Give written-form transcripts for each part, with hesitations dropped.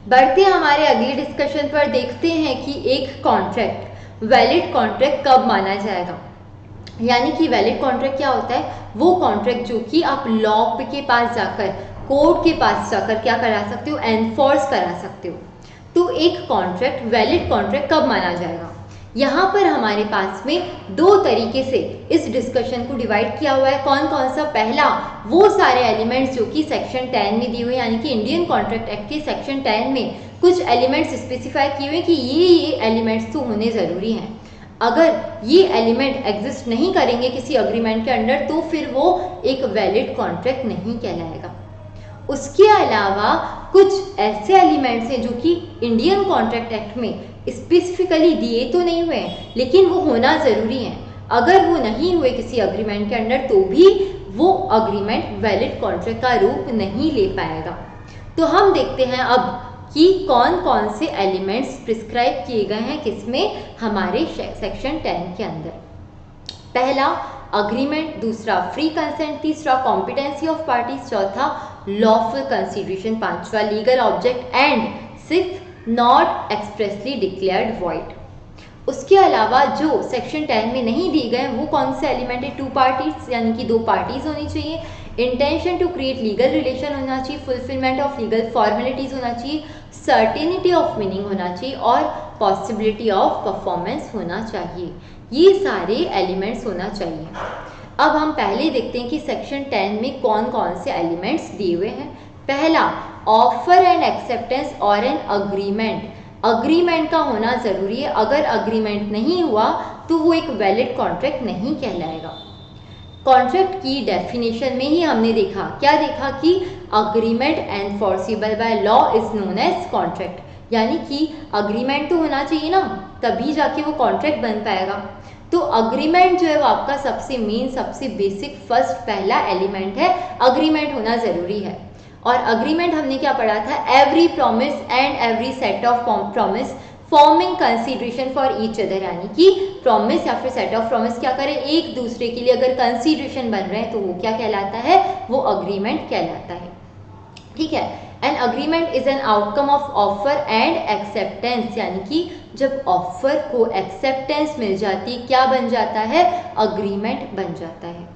बढ़ते हैं हमारे अगले डिस्कशन पर, देखते हैं कि एक कॉन्ट्रैक्ट वैलिड कॉन्ट्रैक्ट कब माना जाएगा। यानी कि वैलिड कॉन्ट्रैक्ट क्या होता है, वो कॉन्ट्रैक्ट जो कि आप लॉ के पास जाकर, कोर्ट के पास जाकर क्या करा सकते हो, एनफोर्स करा सकते हो। तो एक कॉन्ट्रैक्ट वैलिड कॉन्ट्रैक्ट कब माना जाएगा, यहाँ पर हमारे पास में दो तरीके से इस डिस्कशन को डिवाइड किया हुआ है। कौन कौन सा, पहला वो सारे एलिमेंट्स जो कि सेक्शन 10 में दिए हुए, यानी कि इंडियन कॉन्ट्रैक्ट एक्ट के सेक्शन 10 में कुछ एलिमेंट्स स्पेसिफाई किए हुए कि ये एलिमेंट्स तो होने ज़रूरी हैं। अगर ये एलिमेंट एग्जिस्ट नहीं करेंगे किसी अग्रीमेंट के अंडर तो फिर वो एक वैलिड कॉन्ट्रैक्ट नहीं कहलाएगा। उसके अलावा कुछ ऐसे एलिमेंट्स हैं जो कि इंडियन कॉन्ट्रैक्ट एक्ट में स्पेसिफिकली दिए तो नहीं हुए हैं, लेकिन वो होना ज़रूरी है। अगर वो नहीं हुए किसी अग्रीमेंट के अंडर तो भी वो अग्रीमेंट वैलिड कॉन्ट्रैक्ट का रूप नहीं ले पाएगा। तो हम देखते हैं अब कि कौन कौन से एलिमेंट्स प्रिस्क्राइब किए गए हैं किसमें, हमारे सेक्शन 10 के अंदर। पहला अग्रीमेंट, दूसरा फ्री कंसेंट, तीसरा कॉम्पिटेंसी ऑफ पार्टीज, चौथा लॉफुल कंसिडरेशन, पांचवा legal object and sixth not expressly declared void. उसके अलावा जो सेक्शन 10 में नहीं दिए गए वो कौन से एलिमेंट है, टू पार्टीज यानी कि दो पार्टीज होनी चाहिए, intention to create legal relation होना चाहिए, फुलफिलमेंट ऑफ लीगल फॉर्मेलिटीज होना चाहिए, सर्टेनिटी ऑफ मीनिंग होना चाहिए और पॉसिबिलिटी ऑफ परफॉर्मेंस होना चाहिए। ये सारे एलिमेंट्स होना चाहिए। अब हम पहले देखते हैं कि सेक्शन 10 में कौन कौन से एलिमेंट्स दिए हुए हैं। पहला, ऑफर एंड एक्सेप्टेंस और एन अग्रीमेंट। अग्रीमेंट का होना ज़रूरी है, अगर अग्रीमेंट नहीं हुआ तो वो एक वैलिड कॉन्ट्रैक्ट नहीं कहलाएगा। कॉन्ट्रैक्ट की डेफिनेशन में ही हमने देखा, क्या देखा कि agreement enforceable by law is known as contract, यानी कि अग्रीमेंट तो होना चाहिए ना, तभी जाके वो कॉन्ट्रैक्ट बन पाएगा। तो अग्रीमेंट जो है वो आपका सबसे मेन, सबसे बेसिक, फर्स्ट पहला एलिमेंट है, अग्रीमेंट होना ज़रूरी है। और अग्रीमेंट हमने क्या पढ़ा था, every promise and every set of promise forming consideration for each other, यानी कि प्रॉमिस या फिर सेट ऑफ प्रॉमिस क्या करें, एक दूसरे के लिए अगर कंसीडरेशन बन रहे हैं तो वो क्या कहलाता है, वो अग्रीमेंट कहलाता है। ठीक है, an agreement is an outcome of offer and acceptance, यानी कि जब ऑफर को एक्सेप्टेंस मिल जाती है क्या बन जाता है, अग्रीमेंट बन जाता है।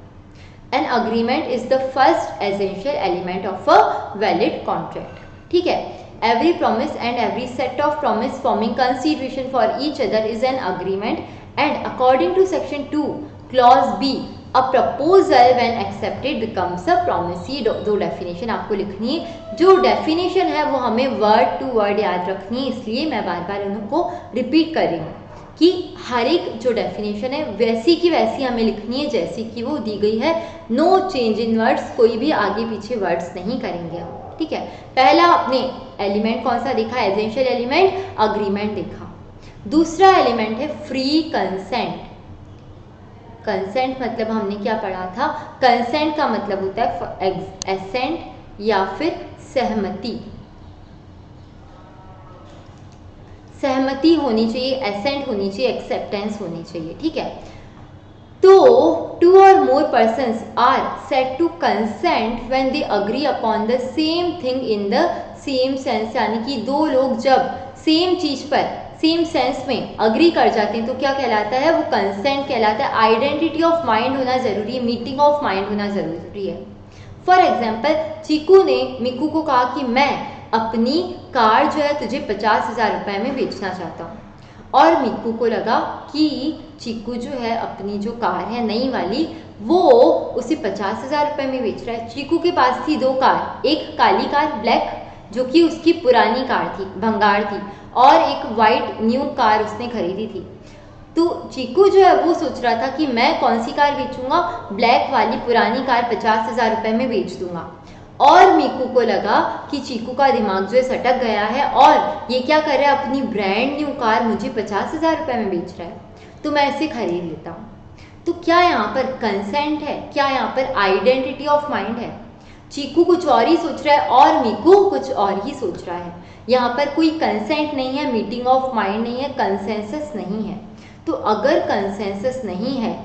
An agreement is the first essential element of a valid contract. ठीक है, every promise and every set of promise forming consideration for each other is an agreement, and according to section 2 clause b a proposal when accepted becomes a promise। ये दो definition आपको लिखनी है। जो definition है वो हमें वर्ड टू वर्ड याद रखनी है, इसलिए मैं बार बार उनको रिपीट कर रही हूँ कि हर एक जो डेफिनेशन है वैसी की वैसी हमें लिखनी है जैसी कि वो दी गई है। नो चेंज इन वर्ड्स, कोई भी आगे पीछे वर्ड्स नहीं करेंगे हम। ठीक है, पहला अपने एलिमेंट कौन सा देखा, एसेंशियल एलिमेंट, अग्रीमेंट देखा। दूसरा एलिमेंट है फ्री कंसेंट। कंसेंट मतलब हमने क्या पढ़ा था, कंसेंट का मतलब होता है एसेंट या फिर सहमति। सहमति होनी चाहिए, एसेंट होनी चाहिए, एक्सेप्टेंस होनी चाहिए। ठीक है, तो टू और more persons are said to consent when they agree upon the same thing in the same sense, यानी कि दो लोग जब सेम चीज पर सेम सेंस में अग्री कर जाते हैं तो क्या कहलाता है, वो कंसेंट कहलाता है। आइडेंटिटी ऑफ माइंड होना जरूरी है, मीटिंग ऑफ माइंड होना जरूरी है। फॉर एग्जाम्पल, चीकू ने मिकू को कहा कि मैं अपनी कार जो है तुझे 50,000 रुपये में बेचना चाहता हूँ, और मिकू को लगा कि चीकू जो है अपनी जो कार है नई वाली वो उसे 50,000 रुपये में बेच रहा है। चीकू के पास थी दो कार, एक काली कार ब्लैक जो कि उसकी पुरानी कार थी, भंगार थी, और एक वाइट न्यू कार उसने खरीदी थी। तो चीकू जो है वो सोच रहा था कि मैं कौन सी कार बेचूंगा, ब्लैक वाली पुरानी कार 50,000 रुपये में बेच दूंगा। और मीकू को लगा कि चीकू का दिमाग जो है सटक गया है और ये क्या कर रहा है, अपनी ब्रांड न्यू कार मुझे 50,000 रुपये में बेच रहा है, तो मैं इसे खरीद लेता हूँ। तो क्या यहाँ पर कंसेंट है, क्या यहाँ पर आइडेंटिटी ऑफ माइंड है? चीकू कुछ और ही सोच रहा है और मीकू कुछ और ही सोच रहा है। यहाँ पर कोई कंसेंट नहीं है, मीटिंग ऑफ माइंड नहीं है, कंसेंसस नहीं है। तो अगर कंसेंसस नहीं है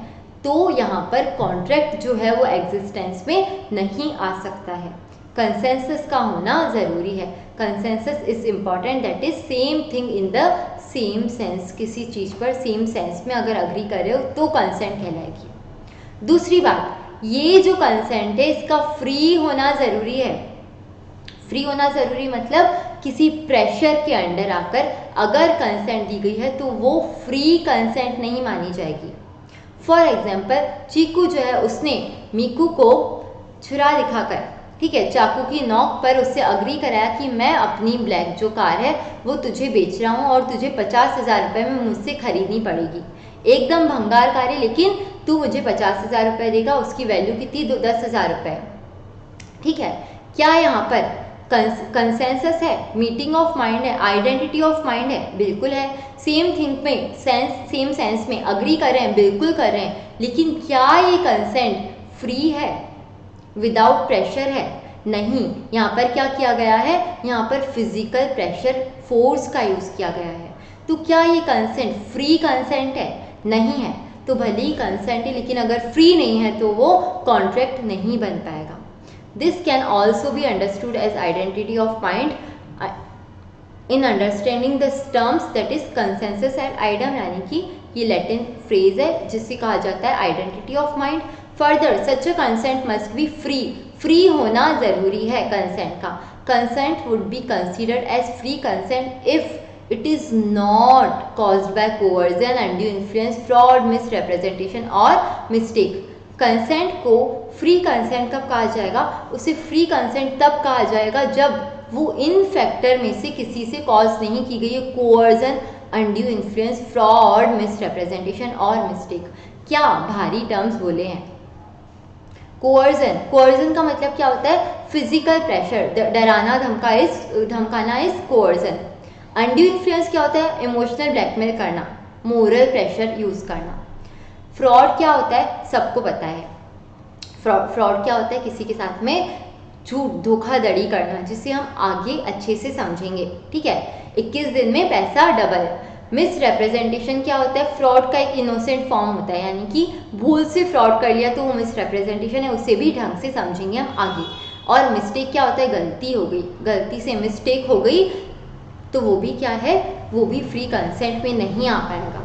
तो यहाँ पर कॉन्ट्रैक्ट जो है वो एग्जिस्टेंस में नहीं आ सकता है। कंसेंसस का होना ज़रूरी है। Consensus is important, that is same thing in the same sense. किसी चीज़ पर सेम सेंस में अगर अग्री कर रहे हो तो कंसेंट कहलाएगी। दूसरी बात, ये जो कंसेंट है इसका फ्री होना ज़रूरी है। फ्री होना ज़रूरी मतलब किसी प्रेशर के अंडर आकर अगर कंसेंट दी गई है तो वो फ्री कंसेंट नहीं मानी जाएगी। फॉर एग्जाम्पल, चीकू जो है उसने मीकू को छुरा दिखाकर, ठीक है, चाकू की नोक पर उससे अग्री कराया कि मैं अपनी ब्लैक जो कार है वो तुझे बेच रहा हूँ और तुझे 50,000 रुपये में मुझसे खरीदनी पड़ेगी। एकदम भंगार कार है लेकिन तू मुझे 50,000 रुपये देगा। उसकी वैल्यू कितनी? 10,000 रुपये। ठीक है, क्या यहाँ पर कंसेंसस है, मीटिंग ऑफ माइंड है, आइडेंटिटी ऑफ माइंड है? बिल्कुल है। सेम थिंग में सेम सेंस में अग्री कर रहे हैं, बिल्कुल कर रहे हैं, लेकिन क्या ये कंसेंट फ्री है, विदाउट प्रेशर है? नहीं। यहाँ पर क्या किया गया है? यहाँ पर फिजिकल प्रेशर, फोर्स का यूज किया गया है। तो क्या ये कंसेंट फ्री कंसेंट है? नहीं है। तो भले ही कंसेंट है लेकिन अगर फ्री नहीं है तो वो कॉन्ट्रैक्ट नहीं बन पाएगा। This can also be understood as identity of mind in understanding the terms, that is consensus and item, यानी कि ये लैटिन फ्रेज है जिसे कहा जाता है identity of mind. Further, such a consent must be free. Free होना जरूरी है कंसेंट का। Consent would be considered as free consent if it is not caused by coercion, undue influence, fraud, misrepresentation और मिस्टेक। कंसेंट को free consent कब कहा जाएगा? उसे फ्री कंसेंट तब कहा जाएगा जब वो इन फैक्टर में से किसी से कॉज नहीं की गई है, coercion, undue influence, fraud, misrepresentation और मिस्टेक। क्या भारी टर्म्स बोले हैं। कोवर्जन, कोवर्जन का मतलब क्या होता है? फिजिकल प्रेशर, डराना, धमकाना इज कोवर्जन। अनड्यू इन्फ्लुएंस क्या होता है? इमोशनल ब्लैकमेल करना, मोरल प्रेशर यूज करना। फ्रॉड क्या होता है? सबको पता है। फ्रॉड क्या होता है? किसी के साथ में झूठ, धोखाधड़ी करना, जिसे हम आगे अच्छे से समझेंगे। ठीक है, 21 दिन में पैसा डबल। मिसरिप्रेजेंटेशन क्या होता है? फ्रॉड का एक इनोसेंट फॉर्म होता है, यानी कि भूल से फ्रॉड कर लिया तो वो मिसरिप्रेजेंटेशन है, उसे भी ढंग से समझेंगे हम आगे। और मिस्टेक क्या होता है? गलती हो गई, गलती से मिस्टेक हो गई तो वो भी क्या है? वो भी फ्री कंसेंट में नहीं आ पाएगा।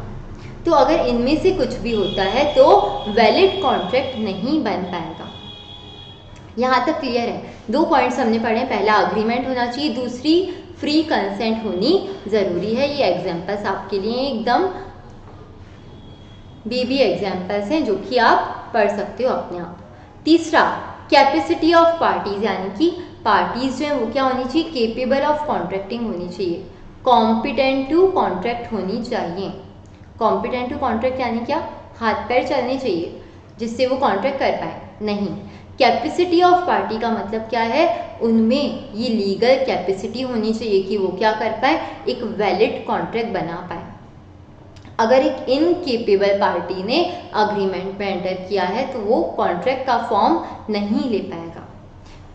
तो अगर इनमें से कुछ भी होता है तो वैलिड कॉन्ट्रैक्ट नहीं बन पाएगा। यहाँ तक क्लियर है? 2 पॉइंट्स हमने पढ़े। पहला, अग्रीमेंट होना चाहिए, दूसरी फ्री कंसेंट होनी जरूरी है। ये एग्जांपल्स आपके लिए एकदम बेबी एग्जांपल्स हैं जो कि आप पढ़ सकते हो अपने आप। तीसरा, कैपेसिटी ऑफ पार्टीज, यानी कि पार्टीज जो है वो क्या होनी चाहिए? केपेबल ऑफ कॉन्ट्रैक्टिंग होनी चाहिए, कॉम्पिटेंट टू कॉन्ट्रैक्ट होनी चाहिए। कॉम्पिटेंट टू कॉन्ट्रैक्ट यानी क्या? हाथ पैर चलने चाहिए जिससे वो कॉन्ट्रैक्ट कर पाए? नहीं। कैपेसिटी ऑफ पार्टी का मतलब क्या है? उनमें ये लीगल कैपेसिटी होनी चाहिए कि वो क्या कर पाए? एक वैलिड कॉन्ट्रैक्ट बना पाए। अगर एक इनकेपेबल पार्टी ने अग्रीमेंट में एंटर किया है तो वो कॉन्ट्रैक्ट का फॉर्म नहीं ले पाएगा।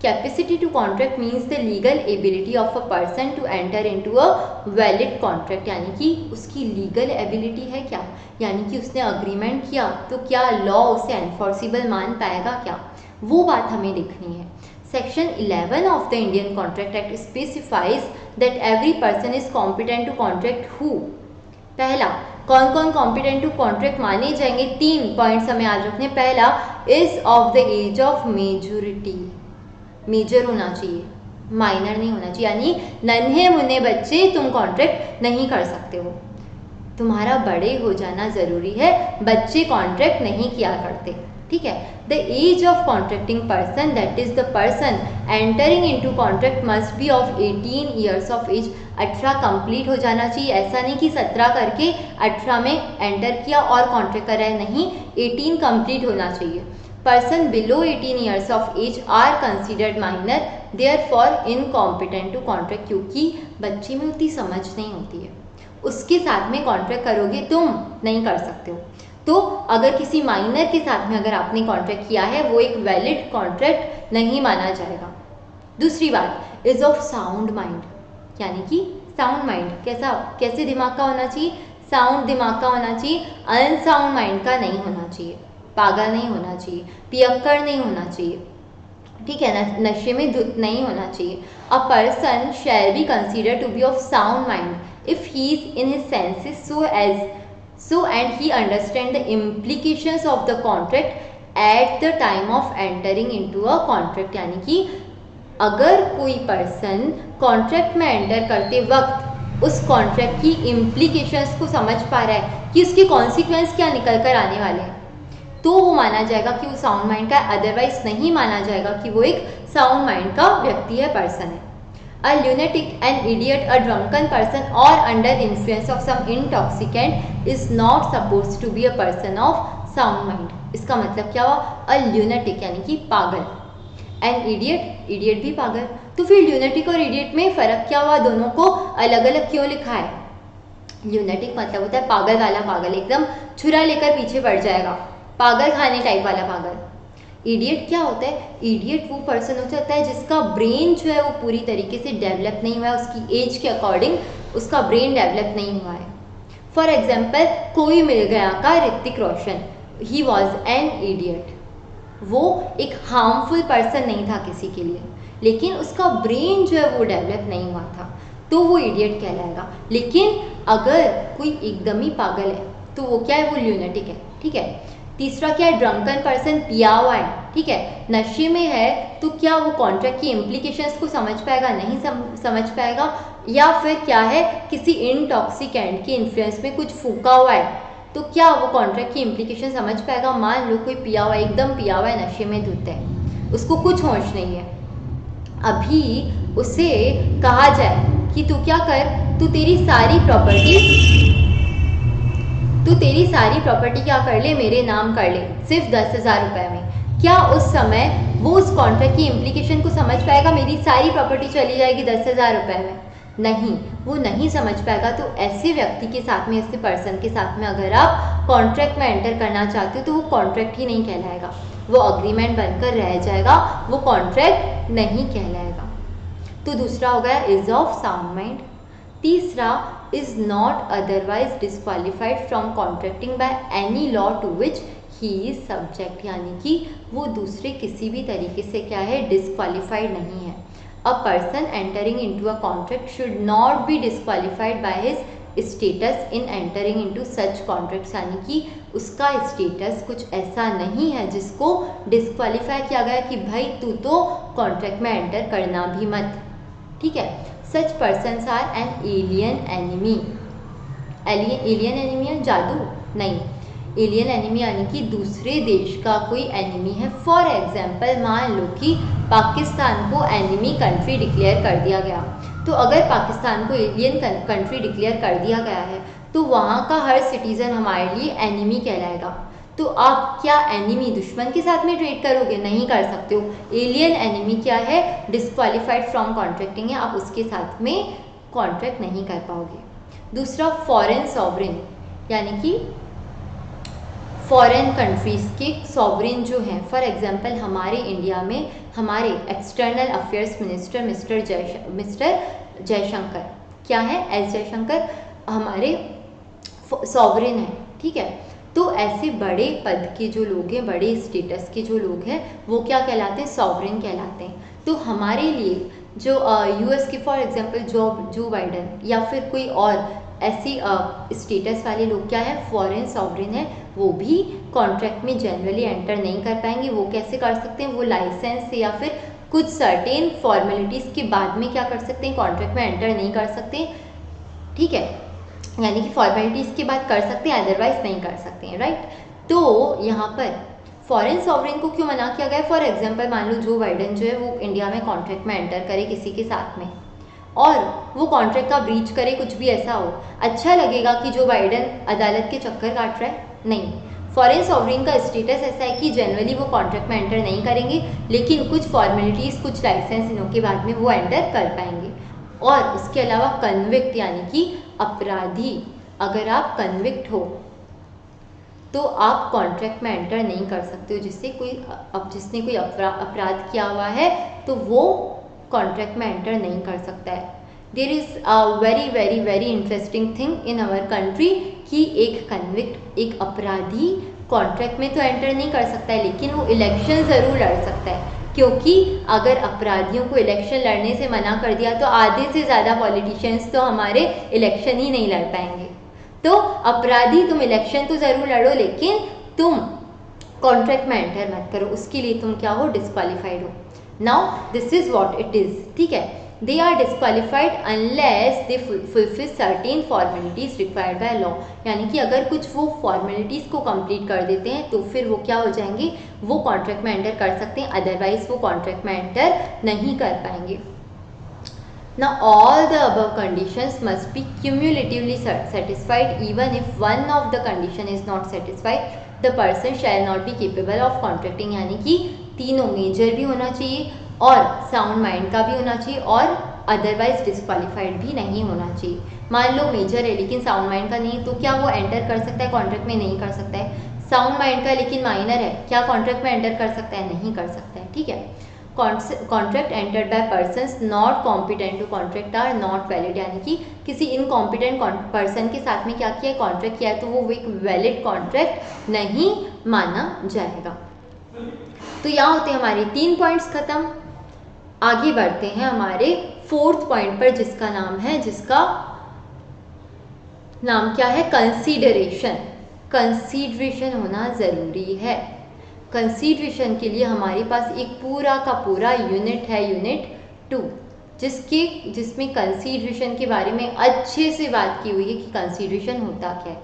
Capacity to contract means the legal ability of a person to enter into a valid contract, यानी कि उसकी लीगल एबिलिटी है क्या, यानी कि उसने अग्रीमेंट किया तो क्या लॉ उसे एनफोर्सिबल मान पाएगा क्या, वो बात हमें देखनी है। Section 11 of the Indian Contract Act specifies that every person is competent to contract who. पहला, कौन कौन कॉम्पिटेंट टू कॉन्ट्रैक्ट माने जाएंगे? 3 पॉइंट्स हमें याद रखने। पहला, is of the age of majority, major होना चाहिए, माइनर नहीं होना चाहिए, यानी नन्हे मुन्ने बच्चे तुम कॉन्ट्रैक्ट नहीं कर सकते हो, तुम्हारा बड़े हो जाना जरूरी है, बच्चे कॉन्ट्रैक्ट नहीं किया करते। ठीक है। The age of contracting person, that is the person entering into contract must be of 18 years of age. 18 complete हो जाना चाहिए, ऐसा नहीं कि 17 करके 18 में एंटर किया और कॉन्ट्रैक्ट कर रहा है, नहीं, 18 कंप्लीट होना चाहिए। Person below 18 years of age are considered minor, therefore incompetent to contract, क्योंकि बच्चे में उतनी समझ नहीं होती है, उसके साथ में कॉन्ट्रैक्ट करोगे तुम नहीं कर सकते हो। तो अगर किसी माइनर के साथ में अगर आपने कॉन्ट्रैक्ट किया है वो एक वैलिड कॉन्ट्रैक्ट नहीं माना जाएगा। दूसरी बात, इज ऑफ साउंड माइंड, यानी कि साउंड माइंड कैसे दिमाग का होना चाहिए? साउंड दिमाग का होना चाहिए, अनसाउंड माइंड का नहीं होना चाहिए, पागल नहीं होना चाहिए, पियक्कड़ नहीं होना चाहिए। ठीक है ना, नशे में धुत नहीं होना चाहिए। A person shall be consider to be of sound mind if he is in his senses so and he understand the implications of the contract at the time of entering into a contract। यानी कि अगर कोई person contract में enter करते वक्त उस contract की implications को समझ पा रहा है कि उसके कॉन्सिक्वेंस क्या निकल कर आने वाले हैं, तो वो माना जाएगा कि वो साउंड माइंड का, अदरवाइज नहीं माना जाएगा कि वो एक साउंड माइंड का व्यक्ति है, पर्सन है। A lunatic, an idiot, a drunken person or under the influence of some intoxicant is not supposed to be a person of sound mind। इसका मतलब क्या हुआ? A lunatic यानी कि पागल, an idiot, idiot भी पागल। तो फिर lunatic और idiot में फ़र्क क्या हुआ? दोनों को अलग अलग क्यों लिखा है? lunatic मतलब होता है पागल वाला पागल, एकदम छुरा लेकर पीछे पड़ जाएगा, पागल खाने टाइप वाला पागल। इडियट क्या होता है? इडियट वो पर्सन हो जाता है जिसका ब्रेन जो है वो पूरी तरीके से डेवलप नहीं हुआ है, उसकी एज के अकॉर्डिंग उसका ब्रेन डेवलप नहीं हुआ है। फॉर एग्जाम्पल, कोई मिल गया का Hrithik Roshan, he was an idiot. वो एक हार्मफुल पर्सन नहीं था किसी के लिए, लेकिन उसका ब्रेन जो है वो डेवलप नहीं हुआ था, तो वो इडियट कहलाएगा। लेकिन अगर कोई एकदम ही पागल है तो वो क्या है? वो ल्यूनेटिक है। ठीक है। तीसरा क्या है? ड्रंकन पर्सन, पिया हुआ है, ठीक है, नशे में है, तो क्या वो कॉन्ट्रैक्ट की इम्प्लीकेशंस को समझ पाएगा? नहीं समझ पाएगा। या फिर क्या है? किसी इनटॉक्सिकेंट के इन्फ्लुएंस में कुछ फूका हुआ है, तो क्या वो कॉन्ट्रैक्ट की इम्प्लीकेशन समझ पाएगा? मान लो कोई पिया हुआ है, एकदम पिया हुआ है, नशे में धुत है, उसको कुछ होश नहीं है, अभी उसे कहा जाए कि तू क्या कर, तू तेरी सारी प्रॉपर्टी क्या कर ले, मेरे नाम कर ले, सिर्फ 10,000 रुपये में। क्या उस समय वो उस कॉन्ट्रैक्ट की इम्प्लीकेशन को समझ पाएगा? मेरी सारी प्रॉपर्टी चली जाएगी 10,000 रुपये में? नहीं, वो नहीं समझ पाएगा। तो ऐसे व्यक्ति के साथ में, ऐसे पर्सन के साथ में अगर आप कॉन्ट्रैक्ट में एंटर करना चाहते हो तो वो कॉन्ट्रैक्ट ही नहीं कहलाएगा, वो अग्रीमेंट बनकर रह जाएगा, वो कॉन्ट्रैक्ट नहीं कहलाएगा। तो दूसरा हो गया इज ऑफ साउंड माइंड। तीसरा, is not otherwise disqualified from contracting by any law to which he is subject. यानी कि वो दूसरे किसी भी तरीके से क्या है? डिस्क्वालिफाइड नहीं है। A person entering into a contract should not be disqualified by his status in entering into such contracts. यानी कि उसका स्टेटस कुछ ऐसा नहीं है जिसको डिस्क्वालीफाई किया गया कि भाई तू तो कॉन्ट्रैक्ट में एंटर करना भी मत। ठीक है। Such persons are an alien enemy. Alien enemy है जादू? नहीं, एलियन एनिमी यानी कि दूसरे देश का कोई एनिमी है। फॉर एग्जाम्पल, मान लो कि पाकिस्तान को एनिमी कंट्री डिक्लेयर कर दिया गया, तो अगर पाकिस्तान को एलियन कंट्री डिक्लेयर कर दिया गया है तो वहाँ का हर सिटीज़न हमारे लिए एनिमी कहलाएगा। तो आप क्या एनिमी, दुश्मन के साथ में ट्रेड करोगे? नहीं कर सकते हो। एलियन एनिमी क्या है? डिस्क्वालीफाइड फ्रॉम कॉन्ट्रैक्टिंग है, आप उसके साथ में कॉन्ट्रैक्ट नहीं कर पाओगे। दूसरा, फॉरेन सॉवरेन, यानी कि फॉरेन कंट्रीज़ के सॉवरेन जो हैं। फॉर एग्जांपल, हमारे इंडिया में हमारे external affairs minister mister Jaishankar, क्या है? एस जयशंकर हमारे सॉवरेन हैं। ठीक है। तो ऐसे बड़े पद के जो लोग हैं, बड़े स्टेटस के जो लोग हैं, वो क्या कहलाते हैं? सॉवरेन कहलाते हैं। तो हमारे लिए जो यूएस के फॉर एग्जांपल जो बाइडन या फिर कोई और ऐसी स्टेटस वाले लोग क्या है? फॉरेन सॉवरेन है। वो भी कॉन्ट्रैक्ट में जनरली एंटर नहीं कर पाएंगे। वो कैसे कर सकते हैं? वो लाइसेंस से या फिर कुछ सर्टेन फॉर्मेलिटीज़ के बाद में क्या कर सकते हैं? कॉन्ट्रैक्ट में एंटर नहीं कर सकते। ठीक है, यानी कि फॉर्मेलिटीज़ के बाद कर सकते हैं, अदरवाइज नहीं कर सकते हैं, राइट। तो यहाँ पर फॉरेन सॉवरेन को क्यों मना किया गया? फॉर एग्जांपल, मान लो जो बाइडन जो है वो इंडिया में कॉन्ट्रैक्ट में एंटर करे किसी के साथ में, और वो कॉन्ट्रैक्ट का ब्रीच करे, कुछ भी ऐसा हो, अच्छा लगेगा कि जो बाइडन अदालत के चक्कर काट रहा है? नहीं। फॉरेन सॉवरेन का स्टेटस ऐसा है कि जनरली वो कॉन्ट्रैक्ट में एंटर नहीं करेंगे, लेकिन कुछ फॉर्मेलिटीज़, कुछ लाइसेंस इनों के बाद में वो एंटर कर पाएंगे। और इसके अलावा कन्विक्ट यानी कि अपराधी, अगर आप कन्विक्ट हो तो आप कॉन्ट्रैक्ट में एंटर नहीं कर सकते हो। जिसने कोई अपराध किया हुआ है तो वो कॉन्ट्रैक्ट में एंटर नहीं कर सकता है। There is a very very very interesting thing in our country कि एक कन्विक्ट, एक अपराधी कॉन्ट्रैक्ट में तो एंटर नहीं कर सकता है, लेकिन वो इलेक्शन ज़रूर लड़ सकता है। क्योंकि अगर अपराधियों को इलेक्शन लड़ने से मना कर दिया तो आधे से ज़्यादा पॉलिटिशियंस तो हमारे इलेक्शन ही नहीं लड़ पाएंगे। तो अपराधी तुम इलेक्शन तो ज़रूर लड़ो, लेकिन तुम कॉन्ट्रैक्ट में एंटर मत करो, उसके लिए तुम क्या हो, डिस्क्वालीफाइड हो। Now this is what it is, ठीक है। They are disqualified unless they fulfil certain formalities required by law, यानी कि अगर कुछ वो फॉर्मेलिटीज़ को कंप्लीट कर देते हैं तो फिर वो क्या हो जाएंगे, वो कॉन्ट्रैक्ट में एंटर कर सकते हैं, अदरवाइज वो कॉन्ट्रैक्ट में एंटर नहीं कर पाएंगे। Now all the above conditions must be cumulatively satisfied. Even if one of the condition is not satisfied, the person shall not be capable of contracting, यानी कि तीनों मेजर भी होना चाहिए और साउंड माइंड का भी होना चाहिए और अदरवाइज डिस्क्वालीफाइड भी नहीं होना चाहिए। मान लो मेजर है लेकिन साउंड माइंड का नहीं, तो क्या वो एंटर कर सकता है कॉन्ट्रैक्ट में? नहीं कर सकता है। साउंड माइंड का लेकिन माइनर है, क्या कॉन्ट्रैक्ट में एंटर कर सकता है? नहीं कर सकता है, ठीक है। Contract entered by persons not competent to contract are not valid, यानी कि किसी इनकॉम्पिटेंट पर्सन के साथ में क्या किया है, कॉन्ट्रैक्ट किया है, तो वो एक वैलिड कॉन्ट्रैक्ट नहीं माना जाएगा। तो यहाँ होते हैं हमारे 3 पॉइंट्स खत्म। आगे बढ़ते हैं हमारे 4th पॉइंट पर, जिसका नाम क्या है, कंसीडरेशन। कंसीडरेशन होना ज़रूरी है। कंसीडरेशन के लिए हमारे पास एक पूरा का पूरा यूनिट है, यूनिट 2, जिसमें कंसीडरेशन के बारे में अच्छे से बात की हुई है कि कंसीडरेशन होता क्या है।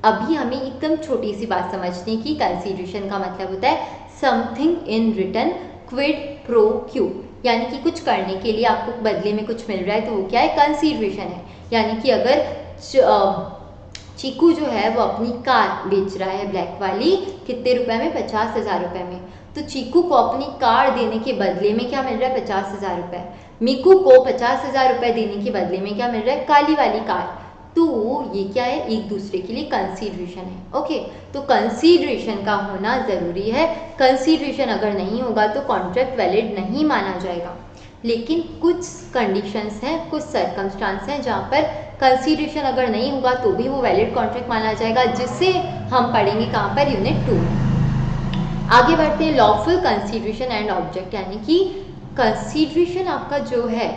अभी हमें एकदम छोटी सी बात समझने की, कंसीडरेशन का मतलब होता है something in return quid pro Q, यानी कि कुछ करने के लिए आपको बदले में कुछ मिल रहा है, तो वो क्या है, कंसीडरेशन है। यानी कि अगर चीकू जो है वो अपनी कार बेच रहा है ब्लैक वाली, कितने रुपए में, 50,000 रुपये में, तो चीकू को अपनी कार देने के बदले में क्या मिल रहा है, 50,000 रुपये। मीकू को 50,000 रुपये देने के बदले में क्या मिल रहा है, काली वाली कार। तो ये क्या है, एक दूसरे के लिए कंसीडरेशन है। ओके, तो कंसीडरेशन का होना ज़रूरी है। कंसीडरेशन अगर नहीं होगा तो कॉन्ट्रैक्ट वैलिड नहीं माना जाएगा। लेकिन कुछ कंडीशंस हैं, कुछ सर्कमस्टांस हैं जहाँ पर कंसीडरेशन अगर नहीं होगा तो भी वो वैलिड कॉन्ट्रैक्ट माना जाएगा, जिससे हम पढ़ेंगे कहाँ पर, यूनिट 2। आगे बढ़ते हैं, लॉफुल कंसीडरेशन एंड ऑब्जेक्ट, यानी कि कंसीडरेशन आपका जो है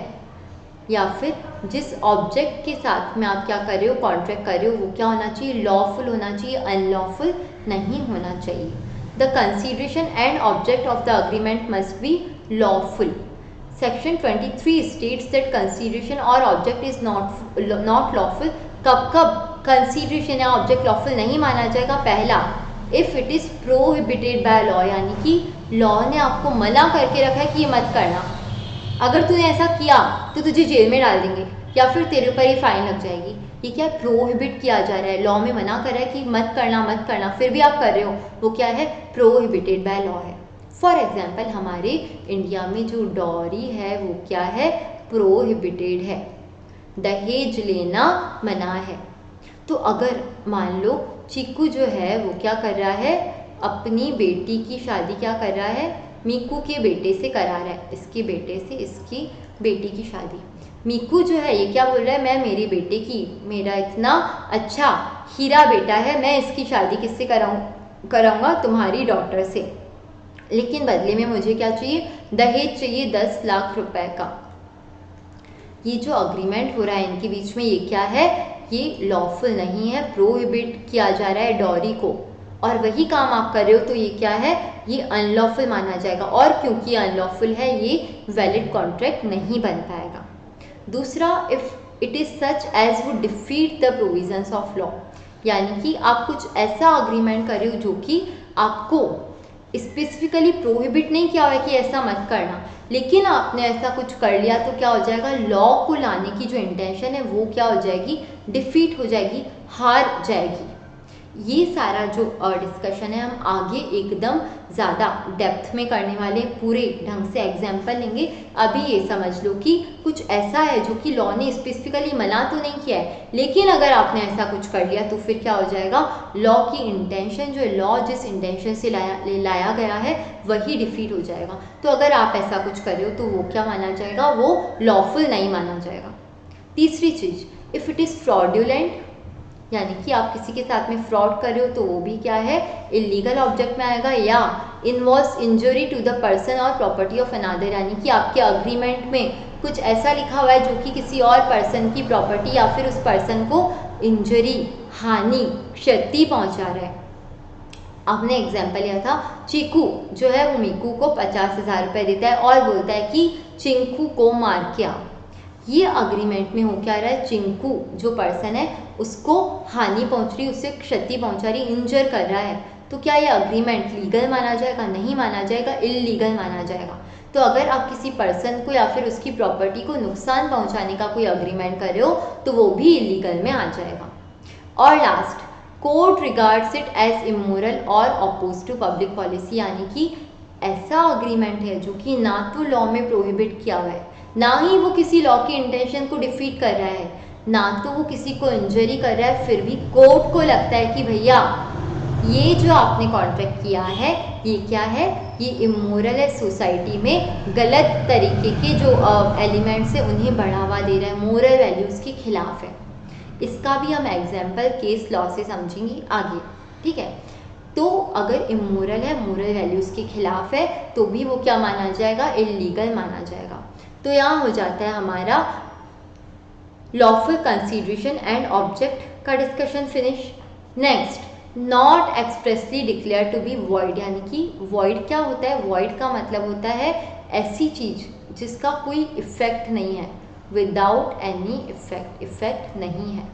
या फिर जिस ऑब्जेक्ट के साथ में आप क्या कर रहे हो, कॉन्ट्रैक्ट कर रहे हो, वो क्या होना चाहिए, लॉफुल होना चाहिए, अनलॉफुल नहीं होना चाहिए। The consideration and object of the agreement must be lawful. Section 23 states that consideration और ऑब्जेक्ट इज नॉट लॉफुल। कब कंसीडरेशन या ऑब्जेक्ट लॉफुल नहीं माना जाएगा? पहला, if it is prohibited by law, यानी कि लॉ ने आपको मना करके रखा है कि ये मत करना, अगर तूने ऐसा किया तो तुझे जेल में डाल देंगे या फिर तेरे ऊपर ही फाइन लग जाएगी। ये क्या, प्रोहिबिट किया जा रहा है, लॉ में मना कर रहा है कि मत करना, फिर भी आप कर रहे हो, वो क्या है, प्रोहिबिटेड बाय लॉ है। फॉर एग्जाम्पल, हमारे इंडिया में जो डॉरी है वो क्या है, प्रोहिबिटेड है, दहेज लेना मना है। तो अगर मान लो चीकू जो है वो क्या कर रहा है, अपनी बेटी की शादी क्या कर रहा है, मीकू के बेटे से करा रहा है, इसके बेटे से इसकी बेटी की शादी। मीकू जो है ये क्या बोल रहा है, मैं मेरी बेटे की, मेरा इतना अच्छा हीरा बेटा है, मैं इसकी शादी किससे कराऊंगा, तुम्हारी डॉटर से, लेकिन बदले में मुझे क्या चाहिए, दहेज चाहिए 10 लाख रुपए का। ये जो अग्रीमेंट हो रहा है इनके बीच में, ये क्या है, ये लॉफुल नहीं है, प्रोहिबिट किया जा रहा है डॉरी को, और वही काम आप कर रहे हो तो ये क्या है, ये अनलॉफुल माना जाएगा, और क्योंकि अनलॉफुल है ये वैलिड कॉन्ट्रैक्ट नहीं बन पाएगा। दूसरा, if it is such as would defeat the provisions of law, यानी कि आप कुछ ऐसा अग्रीमेंट कर रहे हो जो कि आपको स्पेसिफिकली प्रोहिबिट नहीं किया हुआ है कि ऐसा मत करना, लेकिन आपने ऐसा कुछ कर लिया तो क्या हो जाएगा, लॉ को लाने की जो इंटेंशन है वो क्या हो जाएगी, डिफीट हो जाएगी, हार जाएगी। ये सारा जो डिस्कशन है हम आगे एकदम ज़्यादा डेप्थ में करने वाले, पूरे ढंग से एग्जाम्पल लेंगे। अभी ये समझ लो कि कुछ ऐसा है जो कि लॉ ने स्पेसिफिकली मना तो नहीं किया है, लेकिन अगर आपने ऐसा कुछ कर लिया तो फिर क्या हो जाएगा, लॉ की इंटेंशन जो है, लॉ जिस इंटेंशन से लाया गया है वही डिफीट हो जाएगा। तो अगर आप ऐसा कुछ कर रहे हो तो वो क्या माना जाएगा, वो लॉफुल नहीं माना जाएगा। तीसरी चीज़, इफ़ इट इज़ फ्रॉड्यूलेंट, यानी कि आप किसी के साथ में फ्रॉड कर रहे हो तो वो भी क्या है, इलीगल ऑब्जेक्ट में आएगा। या involves injury to the person और प्रॉपर्टी ऑफ अनदर, यानी कि आपके अग्रीमेंट में कुछ ऐसा लिखा हुआ है जो कि किसी और पर्सन की प्रॉपर्टी या फिर उस पर्सन को इंजरी, हानि, क्षति पहुंचा रहा है। आपने एग्जाम्पल लिया था, चीकू जो है वो मीकू को 50,000 रुपये देता है और बोलता है कि चिंकू को मार के आ। ये अग्रीमेंट में हो क्या रहा है, चिंकू जो पर्सन है उसको हानि पहुंच रही, उससे क्षति पहुंचा रही, इंजर कर रहा है। तो क्या ये अग्रीमेंट लीगल माना जाएगा? नहीं माना जाएगा, इलीगल माना जाएगा। तो अगर आप किसी पर्सन को या फिर उसकी प्रॉपर्टी को नुकसान पहुंचाने का कोई अग्रीमेंट कर रहे हो तो वो भी इलीगल में आ जाएगा। और last, court regards it as immoral और अपोज टू पब्लिक पॉलिसी, यानी कि ऐसा अग्रीमेंट है जो कि ना तो लॉ में प्रोहिबिट किया हुआ है, ना ही वो किसी लॉ के इंटेंशन को डिफीट कर रहा है, ना तो वो किसी को इंजरी कर रहा है, फिर भी कोर्ट को लगता है कि भैया ये जो आपने कॉन्ट्रैक्ट किया है ये क्या है, ये इमोरल है, सोसाइटी में गलत तरीके के जो एलिमेंट्स है उन्हें बढ़ावा दे रहा है, मोरल वैल्यूज़ के खिलाफ है। इसका भी हम एग्जाम्पल केस लॉ से समझेंगे आगे, ठीक है। तो अगर इमोरल है, मोरल वैल्यूज़ के खिलाफ है, तो भी वो क्या माना जाएगा, इलीगल माना जाएगा। तो यहाँ हो जाता है हमारा लॉफुल कंसीडरेशन एंड ऑब्जेक्ट का discussion finish. Next, not expressly declare to be void, यानी कि वॉइड क्या होता है, वॉइड का मतलब होता है ऐसी चीज जिसका कोई इफेक्ट नहीं है, विदाउट एनी इफेक्ट, इफेक्ट नहीं है,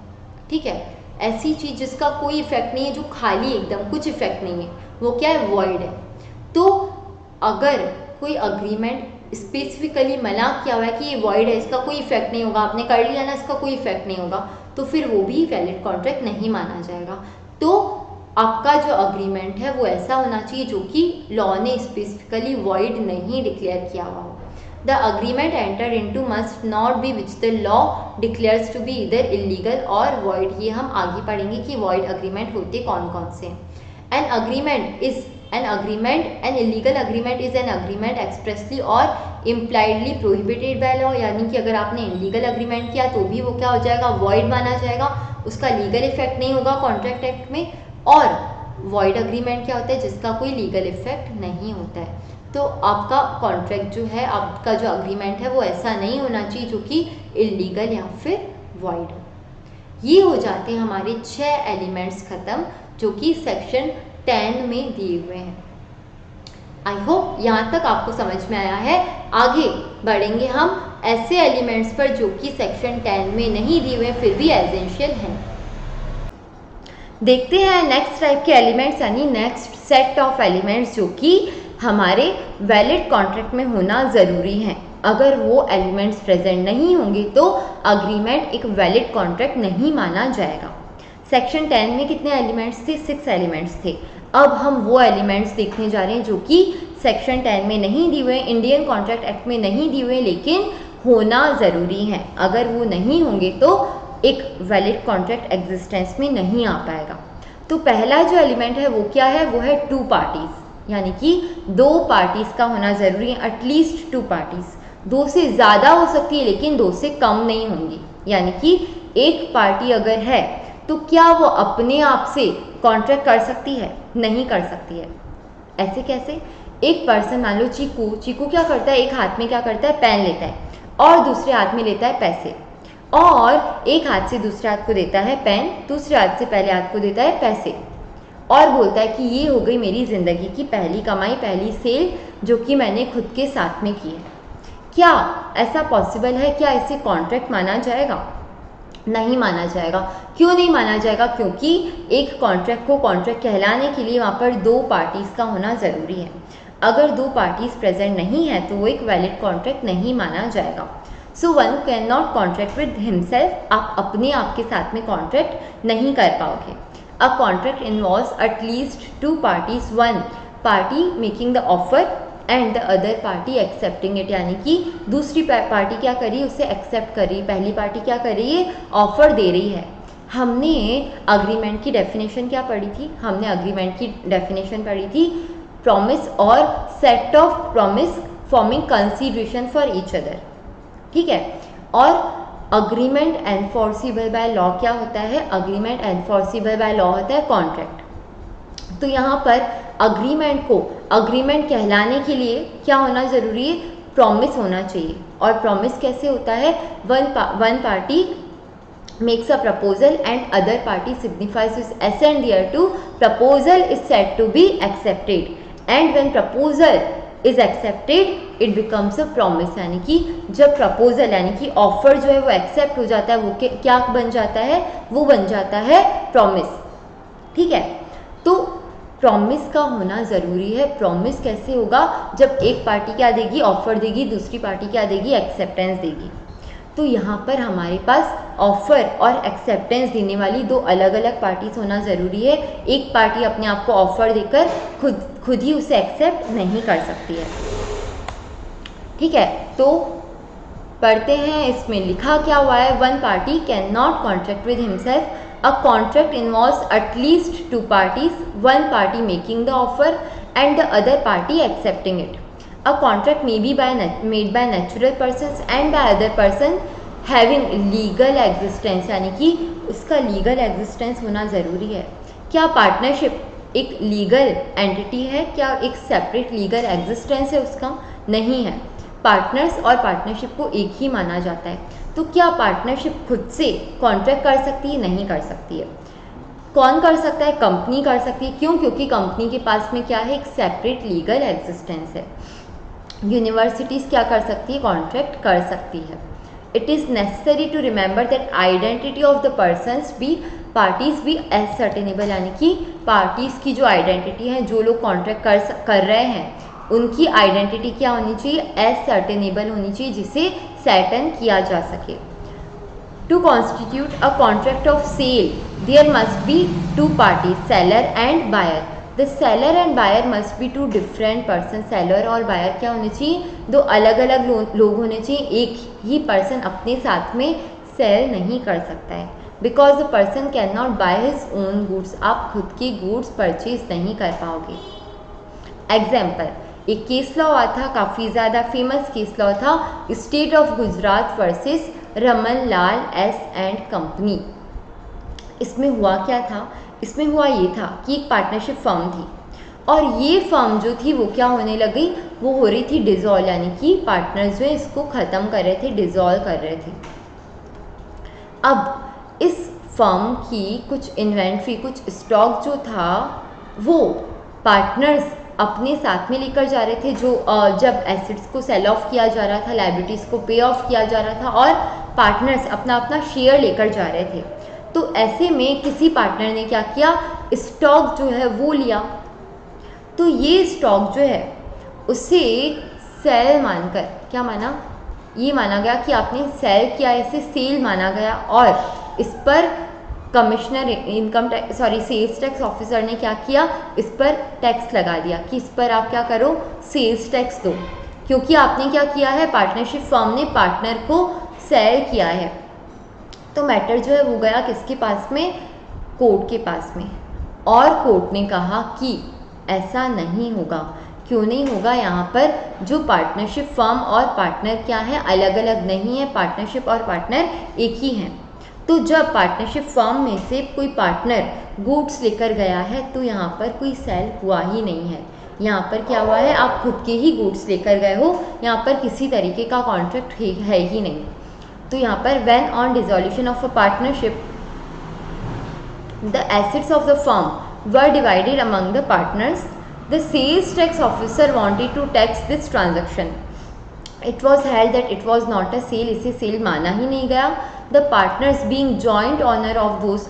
ठीक है। ऐसी चीज जिसका कोई इफेक्ट नहीं है, जो खाली एकदम कुछ इफेक्ट नहीं है, वो क्या है, वॉइड है। तो अगर कोई अग्रीमेंट स्पेसिफिकली मना किया हुआ है कि ये वॉइड है, इसका कोई इफेक्ट नहीं होगा, आपने कर लिया ना, इसका कोई इफेक्ट नहीं होगा, तो फिर वो भी वैलिड कॉन्ट्रैक्ट नहीं माना जाएगा। तो आपका जो अग्रीमेंट है वो ऐसा होना चाहिए जो कि लॉ ने स्पेसिफिकली वॉइड नहीं डिक्लेयर किया हुआ हो। The agreement enter into must not be which the law declares to be either illegal और वॉइड, ये हम आगे पढ़ेंगे कि वॉइड अग्रीमेंट होते कौन कौन से। An agreement is an agreement, an illegal agreement is an agreement expressly और इम्प्लाइडली प्रोहिबिटेड बाय लॉ, यानी कि अगर आपने इलीगल अग्रीमेंट किया तो भी वो क्या हो जाएगा, वॉइड माना जाएगा, उसका लीगल इफेक्ट नहीं होगा कॉन्ट्रैक्ट एक्ट में। और वॉइड अग्रीमेंट क्या होता है, जिसका कोई लीगल इफेक्ट नहीं होता है। तो आपका कॉन्ट्रैक्ट जो है, आपका जो अग्रीमेंट है वो ऐसा नहीं होना चाहिए जो कि इलीगल या फिर वॉइड हो। ये हो जाते हैं हमारे 6 एलिमेंट्स खत्म जो कि सेक्शन 10 में दिए हुए हैं। आई होप यहाँ तक आपको समझ में आया है। आगे बढ़ेंगे हम ऐसे एलिमेंट्स पर जो कि सेक्शन 10 में नहीं दिए हुए फिर भी एसेंशियल हैं। देखते हैं नेक्स्ट टाइप के एलिमेंट्स, यानी नेक्स्ट सेट ऑफ एलिमेंट्स जो कि हमारे वैलिड कॉन्ट्रैक्ट में होना ज़रूरी है। अगर वो एलिमेंट्स प्रेजेंट नहीं होंगे तो अग्रीमेंट एक वैलिड कॉन्ट्रैक्ट नहीं माना जाएगा। सेक्शन 10 में कितने एलिमेंट्स थे, 6 एलिमेंट्स थे। अब हम वो एलिमेंट्स देखने जा रहे हैं जो कि सेक्शन 10 में नहीं दिए हुए, इंडियन कॉन्ट्रैक्ट एक्ट में नहीं दिए हुए, लेकिन होना ज़रूरी है। अगर वो नहीं होंगे तो एक वैलिड कॉन्ट्रैक्ट एग्जिस्टेंस में नहीं आ पाएगा। तो पहला जो एलिमेंट है वो क्या है, वो है 2 पार्टीज, यानी कि 2 पार्टीज का होना ज़रूरी है, एटलीस्ट 2 पार्टीज। 2 से ज़्यादा हो सकती है लेकिन 2 से कम नहीं होंगी। यानी कि एक पार्टी अगर है तो क्या वो अपने आप से कॉन्ट्रैक्ट कर सकती है, नहीं कर सकती है। ऐसे कैसे, एक पर्सन मान लो चीकू, चीकू क्या करता है, एक हाथ में क्या करता है, पेन लेता है और दूसरे हाथ में लेता है पैसे, और एक हाथ से दूसरे हाथ को देता है पेन, दूसरे हाथ से पहले हाथ को देता है पैसे, और बोलता है कि ये हो गई मेरी ज़िंदगी की पहली कमाई, पहली सेल जो कि मैंने खुद के साथ में की है। क्या ऐसा पॉसिबल है, क्या इसे कॉन्ट्रैक्ट माना जाएगा? नहीं माना जाएगा। क्यों नहीं माना जाएगा? क्योंकि एक कॉन्ट्रैक्ट को कॉन्ट्रैक्ट कहलाने के लिए वहाँ पर 2 पार्टीज़ का होना ज़रूरी है। अगर 2 पार्टीज़ प्रेजेंट नहीं है तो वो एक वैलिड कॉन्ट्रैक्ट नहीं माना जाएगा। So one can not contract with himself, आप अपने आप के साथ में कॉन्ट्रैक्ट नहीं कर पाओगे। A contract involves at least 2 parties, 1 party making the offer and the other party accepting it, यानी कि दूसरी पार्टी क्या कर रही है, उसे एक्सेप्ट कर रही है, पहली पार्टी क्या कर रही है, ऑफर दे रही है। हमने अग्रीमेंट की डेफिनेशन क्या पढ़ी थी, हमने अग्रीमेंट की डेफिनेशन पढ़ी थी, प्रॉमिस और set of promise forming consideration for each other, ठीक है। और अग्रीमेंट एनफोर्सिबल बाय लॉ क्या होता है? अग्रीमेंट एनफोर्सिबल बाय लॉ होता है कॉन्ट्रैक्ट। तो यहाँ पर अग्रीमेंट को अग्रीमेंट कहलाने के लिए क्या होना ज़रूरी है? प्रॉमिस होना चाहिए। और प्रॉमिस कैसे होता है? One party makes a proposal and other party signifies his assent thereto. Proposal is said to be accepted, and when proposal is accepted it becomes a promise। यानी कि जब प्रपोजल यानी कि ऑफर जो है वो एक्सेप्ट हो जाता है, वो क्या बन जाता है? वो बन जाता है प्रॉमिस। ठीक है, तो प्रॉमिस का होना ज़रूरी है। प्रॉमिस कैसे होगा? जब एक पार्टी क्या देगी? ऑफर देगी, दूसरी पार्टी क्या देगी? एक्सेप्टेंस देगी। तो यहाँ पर हमारे पास ऑफर और एक्सेप्टेंस देने वाली दो अलग अलग पार्टीज होना ज़रूरी है। एक पार्टी अपने आप को ऑफर देकर खुद ही उसे एक्सेप्ट नहीं कर सकती है। ठीक है, तो पढ़ते हैं, इसमें लिखा क्या हुआ है? One party can not contract with himself. A contract involves at least to parties, one party making the offer and the other party accepting it. A contract may be made by natural persons and by other person having legal existence, यानी कि उसका legal existence होना ज़रूरी है। क्या partnership एक legal entity है? क्या एक सेपरेट लीगल एग्जिस्टेंस है उसका? नहीं है। पार्टनर्स और पार्टनरशिप को एक ही माना जाता है। तो क्या पार्टनरशिप खुद से कॉन्ट्रैक्ट कर सकती है? नहीं कर सकती है। कौन कर सकता है? कंपनी कर सकती है। क्यों? क्योंकि कंपनी के पास में क्या है? एक सेपरेट लीगल एग्जिस्टेंस है। यूनिवर्सिटीज़ क्या कर सकती है? कॉन्ट्रैक्ट कर सकती है। It is necessary to remember that identity of the persons be parties be ascertainable, यानी कि पार्टीज़ की जो आइडेंटिटी है, जो लोग कॉन्ट्रैक्ट कर रहे हैं, उनकी आइडेंटिटी क्या होनी चाहिए? एसर्टेनेबल होनी चाहिए, जिसे सर्टेन किया जा सके। To constitute a contract of sale there must be two parties, seller and buyer. The seller and buyer must be two different person. Seller और बायर क्या होने चाहिए? दो अलग अलग लोग होने चाहिए। एक ही पर्सन अपने साथ में सेल नहीं कर सकता है। Because the person can not by his own goods. आप खुद की गुड्स परचेज नहीं कर पाओगे। एग्जाम्पल, एक केस लॉ हुआ था, काफ़ी ज़्यादा फेमस केस लॉ था, state of Gujarat versus Raman Lal S and company. इसमें हुआ क्या था? इसमें हुआ ये था कि एक पार्टनरशिप फर्म थी और ये फर्म जो थी वो क्या होने लगी? वो हो रही थी डिज़ोल्व, यानी कि पार्टनर्स जो है इसको ख़त्म कर रहे थे, डिज़ोल्व कर रहे थे। अब इस फर्म की कुछ इन्वेंट्री, कुछ स्टॉक जो था वो पार्टनर्स अपने साथ में लेकर जा रहे थे। जो जब एसेट्स को सेल ऑफ किया जा रहा था, लायबिलिटीज़ को पे ऑफ किया जा रहा था, और पार्टनर्स अपना अपना शेयर लेकर जा रहे थे। तो ऐसे में किसी पार्टनर ने क्या किया? स्टॉक जो है वो लिया। तो ये स्टॉक जो है उसे सेल मानकर, क्या माना? ये माना गया कि आपने सेल किया, इसे सेल माना गया, और इस पर कमिश्नर सेल्स टैक्स ऑफिसर ने क्या किया? इस पर टैक्स लगा दिया कि इस पर आप क्या करो? सेल्स टैक्स दो, क्योंकि आपने क्या किया है? पार्टनरशिप फर्म ने पार्टनर को सेल किया है। तो मैटर जो है वो गया किसके पास में? कोर्ट के पास में। और कोर्ट ने कहा कि ऐसा नहीं होगा। क्यों नहीं होगा? यहाँ पर जो पार्टनरशिप फर्म और पार्टनर क्या है? अलग अलग नहीं है। पार्टनरशिप और पार्टनर एक ही हैं। तो जब पार्टनरशिप फर्म में से कोई पार्टनर गुड्स लेकर गया है तो यहाँ पर कोई सेल हुआ ही नहीं है। यहाँ पर क्या हुआ है? आप खुद के ही गुड्स लेकर गए हो, यहाँ पर किसी तरीके का कॉन्ट्रैक्ट है ही नहीं। तो यहाँ पर when on dissolution of a partnership the assets of the firm were divided among the partners, the sales tax officer wanted to tax this transaction. It was held that it was not a sale, इसे sale माना ही नहीं गया। The partners being joint owner of those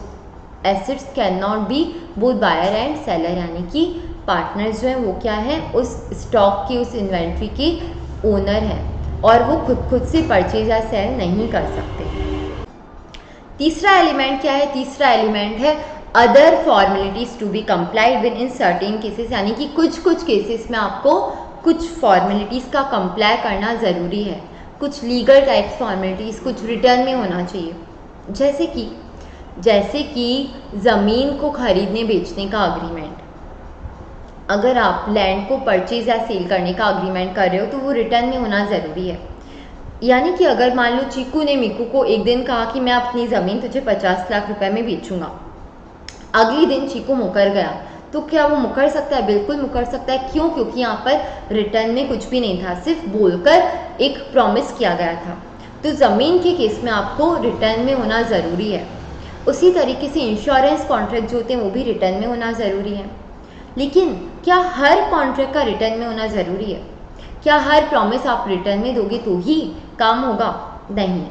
assets can not be both buyer and seller, यानी कि partners जो हैं वो क्या है? उस स्टॉक के, उस इन्वेंट्री के ओनर हैं और वो खुद से परचेज या सेल नहीं कर सकते। तीसरा एलिमेंट क्या है? तीसरा एलिमेंट है other formalities to be complied with in certain cases, यानी कि कुछ केसेस में आपको कुछ फॉर्मेलिटीज़ का कंप्लाई करना ज़रूरी है। कुछ लीगल टाइप्स फॉर्मेलिटीज़ कुछ रिटर्न में होना चाहिए। जैसे कि ज़मीन को खरीदने बेचने का अग्रीमेंट। अगर आप लैंड को परचेज या सेल करने का अग्रीमेंट कर रहे हो तो वो रिटर्न में होना ज़रूरी है। यानी कि अगर मान लो चीकू ने मीकू को एक दिन कहा कि मैं अपनी ज़मीन तुझे 50 लाख रुपए में बेचूंगा, अगले दिन चीकू मुकर गया, तो क्या वो मुकर सकता है? बिल्कुल मुकर सकता है। क्यों? क्योंकि यहाँ पर रिटर्न में कुछ भी नहीं था, सिर्फ बोलकर एक प्रॉमिस किया गया था। तो ज़मीन के केस में आपको रिटर्न में होना ज़रूरी है। उसी तरीके से इंश्योरेंस कॉन्ट्रैक्ट जो होते हैं वो भी रिटर्न में होना ज़रूरी है। लेकिन क्या हर कॉन्ट्रैक्ट का रिटर्न में होना ज़रूरी है? क्या हर प्रॉमिस आप रिटर्न में दोगे तो ही काम होगा? नहीं।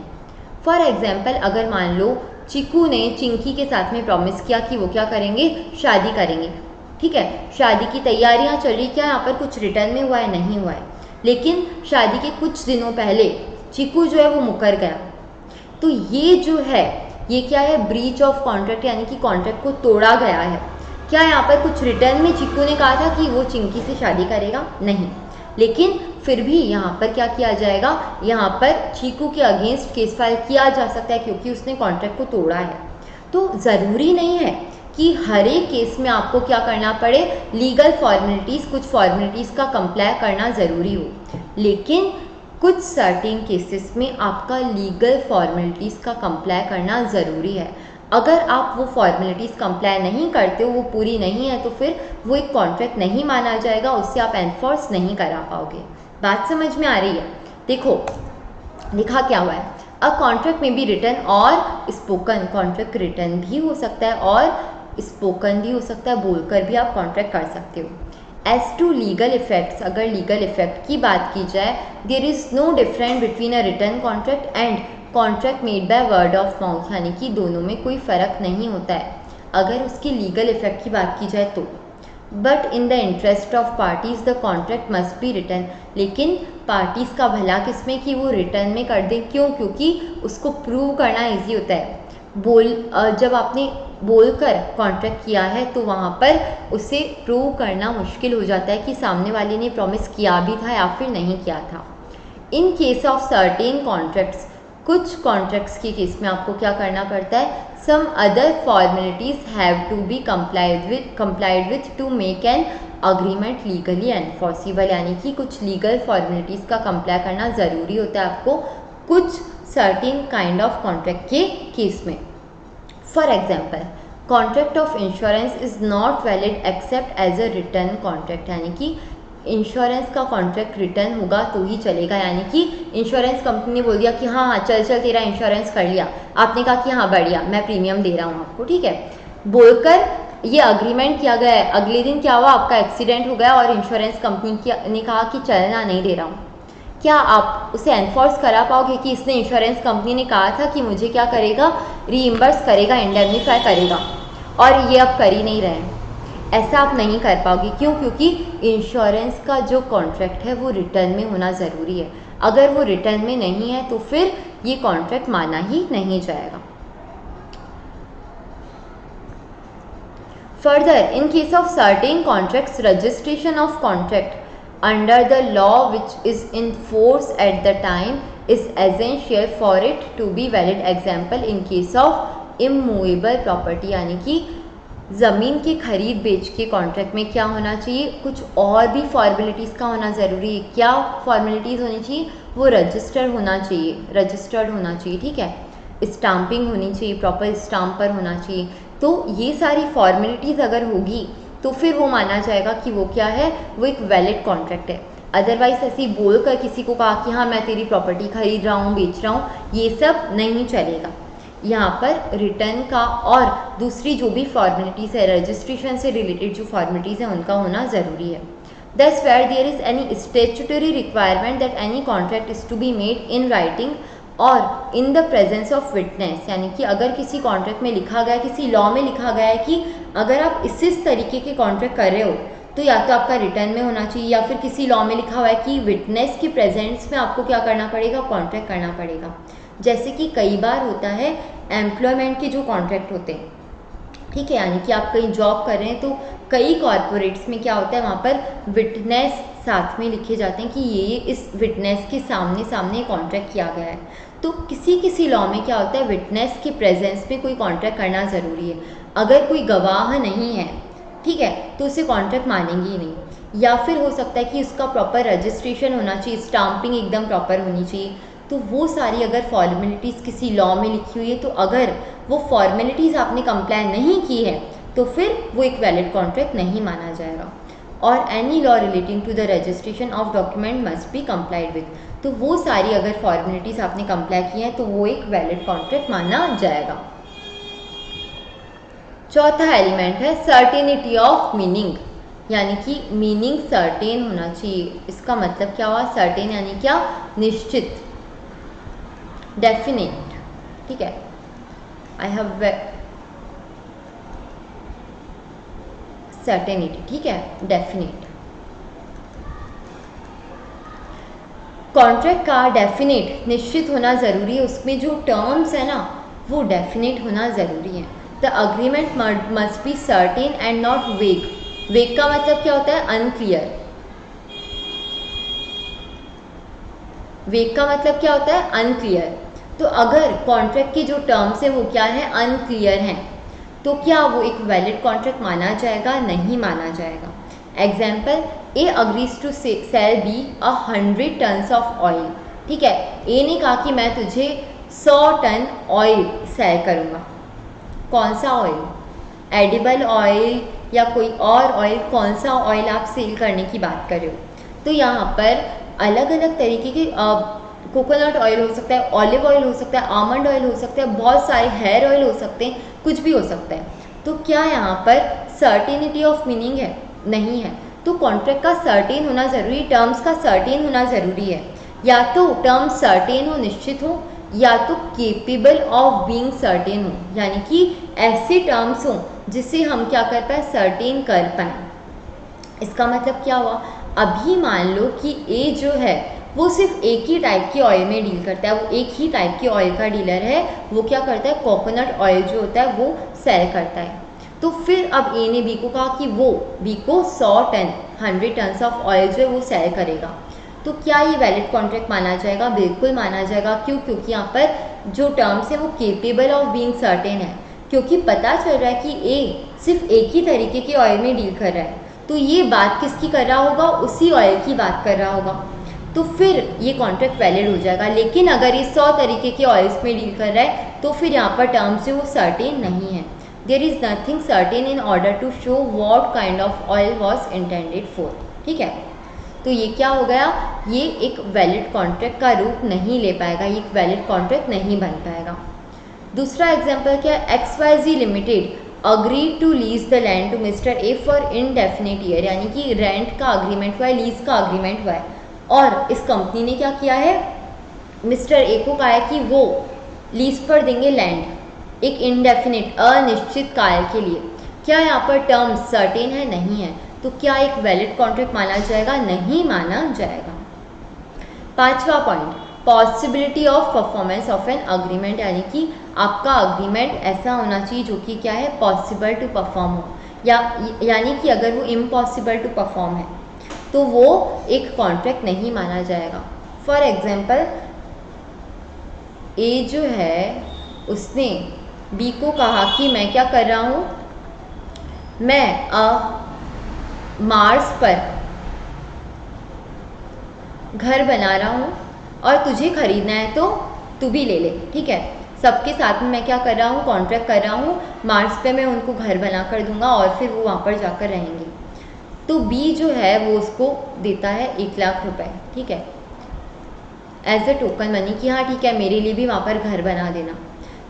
फॉर एग्जाम्पल, अगर मान लो चीकू ने चिंकी के साथ में प्रॉमिस किया कि वो क्या करेंगे, शादी करेंगे, ठीक है, शादी की तैयारियां चल रही, क्या यहाँ पर कुछ रिटर्न में हुआ है? नहीं हुआ है। लेकिन शादी के कुछ दिनों पहले चीकू जो है वो मुकर गया, तो ये जो है ये क्या है? ब्रीच ऑफ कॉन्ट्रैक्ट, यानी कि कॉन्ट्रैक्ट को तोड़ा गया है। क्या यहाँ पर कुछ रिटर्न में चीकू ने कहा था कि वो चिंकी से शादी करेगा? नहीं। लेकिन फिर भी यहाँ पर क्या किया जाएगा, यहाँ पर चीकू के अगेंस्ट केस फाइल किया जा सकता है क्योंकि उसने कॉन्ट्रैक्ट को तोड़ा है। तो ज़रूरी नहीं है कि हर एक केस में आपको क्या करना पड़े, लीगल फॉर्मेलिटीज़, कुछ फॉर्मेलिटीज़ का कंप्लाई करना ज़रूरी हो, लेकिन कुछ सर्टेन केसेस में आपका लीगल फॉर्मेलिटीज़ का कंप्लाई करना ज़रूरी है। अगर आप वो फॉर्मेलिटीज़ कंप्लाई नहीं करते हो, वो पूरी नहीं है, तो फिर वो एक कॉन्ट्रैक्ट नहीं माना जाएगा, उससे आप एनफोर्स नहीं करा पाओगे। बात समझ में आ रही है? देखो लिखा क्या हुआ है, अ कॉन्ट्रैक्ट में भी रिटन और स्पोकन, कॉन्ट्रैक्ट रिटन भी हो सकता है और स्पोकन भी हो सकता है, बोलकर भी आप कॉन्ट्रैक्ट कर सकते हो। एज टू लीगल इफेक्ट्स, अगर लीगल इफेक्ट की बात की जाए, there is no difference between a written contract and contract made by word of mouth, यानी कि दोनों में कोई फ़र्क नहीं होता है अगर उसकी लीगल इफेक्ट की बात की जाए तो। But in the interest of parties the contract must be written, लेकिन पार्टीज़ का भला किसमें कि वो रिटर्न में कर दें। क्यों? क्योंकि उसको प्रूव करना ईजी होता है। जब आपने बोलकर कॉन्ट्रैक्ट किया है तो वहाँ पर उसे प्रूव करना मुश्किल हो जाता है कि सामने वाले ने प्रॉमिस किया भी था या फिर नहीं किया था। In case of certain contracts, कुछ कॉन्ट्रैक्ट्स के केस में आपको क्या करना पड़ता है, some other formalities have to be complied with to make an agreement legally enforceable, यानी कि कुछ लीगल फॉर्मेलिटीज़ का कंप्लाई करना ज़रूरी होता है आपको कुछ सर्टेन काइंड ऑफ कॉन्ट्रैक्ट के केस में। For example, contract of insurance is not valid except as a return contract, यानी कि इंश्योरेंस का कॉन्ट्रैक्ट रिटर्न होगा तो ही चलेगा। यानी कि इंश्योरेंस कंपनी ने बोल दिया कि हाँ हाँ चल चल तेरा इंश्योरेंस कर लिया, आपने कहा कि हाँ बढ़िया मैं प्रीमियम दे रहा हूँ आपको, ठीक है, बोलकर ये अग्रीमेंट किया गया है। अगले दिन क्या हुआ, आपका एक्सीडेंट हो गया और इंश्योरेंस कंपनी ने कहा कि चलना नहीं दे रहा हूँ, क्या आप उसे एनफोर्स करा पाओगे कि इसने इंश्योरेंस कंपनी ने कहा था कि मुझे क्या करेगा, रीइम्बर्स करेगा, इंडेमनीफाई करेगा, और ये अब कर ही नहीं रहे हैं? ऐसा आप नहीं कर पाओगे। क्यों? क्योंकि इंश्योरेंस का जो कॉन्ट्रैक्ट है वो रिटर्न में होना ज़रूरी है। अगर वो रिटर्न में नहीं है तो फिर ये कॉन्ट्रैक्ट माना ही नहीं जाएगा। Further, in case of certain contracts, registration of contract under the law which is in force at the time is essential for it to be valid. Example, in case of immovable property, यानी कि ज़मीन के खरीद बेच के contract में क्या होना चाहिए, कुछ और भी फॉर्मेलिटीज़ का होना ज़रूरी है। क्या फॉर्मेलिटीज़ होनी चाहिए, वो रजिस्टर्ड होना चाहिए, ठीक है, स्टाम्पिंग होनी चाहिए, प्रॉपर स्टाम्प पर होना चाहिए। तो ये सारी फॉर्मेलिटीज़ अगर होगी तो फिर वो माना जाएगा कि वो क्या है, वो एक वैलिड कॉन्ट्रैक्ट है। अदरवाइज ऐसे बोल कर किसी को कहा कि हाँ मैं तेरी प्रॉपर्टी खरीद रहा हूँ, बेच रहा हूँ, ये सब नहीं चलेगा। यहाँ पर रिटर्न का और दूसरी जो भी फॉर्मेलिटीज़ है, रजिस्ट्रेशन से रिलेटेड जो फॉर्मेलिटीज़ है उनका होना ज़रूरी है। Thus, where there is any statutory requirement that any contract is to be made in writing और in the presence of witness, यानी कि अगर किसी कॉन्ट्रैक्ट में लिखा गया, किसी लॉ में लिखा गया है कि अगर आप इस तरीके के कॉन्ट्रैक्ट कर रहे हो तो या तो आपका रिटर्न में होना चाहिए, या फिर किसी लॉ में लिखा हुआ है कि विटनेस के प्रेजेंस में आपको क्या करना पड़ेगा, कॉन्ट्रैक्ट करना पड़ेगा। जैसे कि कई बार होता है एम्प्लॉयमेंट के जो कॉन्ट्रैक्ट होते हैं, ठीक है, यानी कि आप कहीं जॉब कर रहे हैं तो कई कॉर्पोरेट्स में क्या होता है, वहाँ पर विटनेस साथ में लिखे जाते हैं कि ये इस विटनेस के सामने कॉन्ट्रैक्ट किया गया है। तो किसी लॉ में क्या होता है, विटनेस के प्रेजेंस में कोई कॉन्ट्रैक्ट करना ज़रूरी है। अगर कोई गवाह नहीं है, ठीक है, तो उसे कॉन्ट्रैक्ट मानेंगे ही नहीं। या फिर हो सकता है कि उसका प्रॉपर रजिस्ट्रेशन होना चाहिए, स्टाम्पिंग एकदम प्रॉपर होनी चाहिए। तो वो सारी अगर फॉर्मेलिटीज़ किसी लॉ में लिखी हुई है, तो अगर वो फॉर्मेलिटीज़ आपने कंप्लाई नहीं की है तो फिर वो एक वैलिड कॉन्ट्रैक्ट नहीं माना जाएगा। और any law relating to the registration of document must be complied with, तो वो सारी अगर फॉर्मेलिटीज़ आपने कंप्लाई की हैं तो वो एक वैलिड कॉन्ट्रैक्ट माना जाएगा। चौथा एलिमेंट है सर्टेनिटी ऑफ मीनिंग, यानी कि मीनिंग सर्टेन होना चाहिए। इसका मतलब क्या हुआ? सर्टेन यानी क्या? निश्चित, डेफिनेट, ठीक है। आई हैव सर्टेनिटी, ठीक है, डेफिनेट। कॉन्ट्रैक्ट का डेफिनेट निश्चित होना ज़रूरी है, उसमें जो टर्म्स है ना वो डेफिनेट होना ज़रूरी है। The agreement must be certain and not वेग। वेग का मतलब क्या होता है? अनक्लियर। वेग का मतलब क्या होता है? अनक्लियर। तो अगर कॉन्ट्रैक्ट के जो टर्म्स है वो क्या है? अनक्लियर हैं, तो क्या वो एक वैलिड कॉन्ट्रैक्ट माना जाएगा? नहीं माना जाएगा। Example, A agrees to sell B 100 tons of oil, ठीक है। ए ने कहा कि मैं तुझे 100 टन ऑयल सेल करूँगा। कौन सा ऑयल? एडिबल ऑयल या कोई और ऑयल? कौन सा ऑयल आप सेल करने की बात कर रहे हो? तो यहाँ पर अलग अलग तरीके के कोकोनट ऑयल हो सकता है, ऑलिव ऑयल हो सकता है, आमंड ऑयल हो सकता है, बहुत सारे हेयर ऑयल हो सकते हैं, कुछ भी हो सकता है। तो क्या यहाँ पर सर्टेनिटी ऑफ मीनिंग है? नहीं है। तो कॉन्ट्रैक्ट का सर्टेन होना ज़रूरी, टर्म्स का सर्टेन होना ज़रूरी है। या तो टर्म्स सर्टेन हो, निश्चित हो, या तो केपेबल ऑफ बीइंग सर्टेन हो, यानी कि ऐसे टर्म्स हों जिसे हम क्या कर पाए? सर्टेन कर पाए। इसका मतलब क्या हुआ? अभी मान लो कि ए जो है वो सिर्फ एक ही टाइप के ऑयल में डील करता है, वो एक ही टाइप के ऑयल का डीलर है। वो क्या करता है? कोकोनट ऑयल जो होता है वो सेल करता है। तो फिर अब ए ने बी को कहा कि वो बी को 100 टन्स ऑफ ऑयल जो है वो सेल करेगा। तो क्या ये वैलिड कॉन्ट्रैक्ट माना जाएगा? बिल्कुल माना जाएगा। क्यों? क्योंकि यहाँ पर जो टर्म्स है वो केपेबल ऑफ बीइंग सर्टेन है, क्योंकि पता चल रहा है कि ए सिर्फ एक ही तरीके के ऑयल में डील कर रहा है। तो ये बात किसकी कर रहा होगा? उसी ऑयल की बात कर रहा होगा। तो फिर ये कॉन्ट्रैक्ट वैलिड हो जाएगा। लेकिन अगर ये 100 तरीके के ऑयल्स में डील कर रहा है तो फिर यहाँ पर टर्म्स जो वो सर्टेन नहीं है। There is nothing certain in order to show what kind of oil was intended for, ठीक है। तो ये क्या हो गया? ये एक वैलिड कॉन्ट्रैक्ट का रूप नहीं ले पाएगा, ये एक वैलिड कॉन्ट्रैक्ट नहीं बन पाएगा। दूसरा एग्जाम्पल क्या है? XYZ limited agree to lease the land to mister A for indefinite year, यानी कि रेंट का अग्रीमेंट हुआ है, लीज का अग्रीमेंट हुआ है। और इस कंपनी ने क्या किया है? मिस्टर ए को कहा है कि वो लीज पर देंगे लैंड एक इनडेफिनेट, अनिश्चित काल के लिए। क्या यहाँ पर टर्म्स सर्टेन है? नहीं है। तो क्या एक वैलिड कॉन्ट्रैक्ट माना जाएगा? नहीं माना जाएगा। पांचवा point, possibility of performance of an agreement, यानी कि आपका अग्रीमेंट ऐसा होना चाहिए जो कि क्या है? पॉसिबल टू परफॉर्म हो, यानी कि अगर वो इम्पॉसिबल टू परफॉर्म है तो वो एक कॉन्ट्रैक्ट नहीं माना जाएगा। फॉर एग्जाम्पल, ए जो है उसने बी को कहा कि मैं क्या कर रहा हूँ? मैं मार्स पर घर बना रहा हूँ और तुझे खरीदना है तो तू भी ले ले, ठीक है। सबके साथ में मैं क्या कर रहा हूँ? कॉन्ट्रैक्ट कर रहा हूँ, मार्स पे मैं उनको घर बना कर दूंगा और फिर वो वहाँ पर जाकर रहेंगे। तो बी जो है वो उसको देता है 1 लाख रुपए, ठीक है, एज अ टोकन मनी कि हाँ ठीक है मेरे लिए भी वहाँ पर घर बना देना।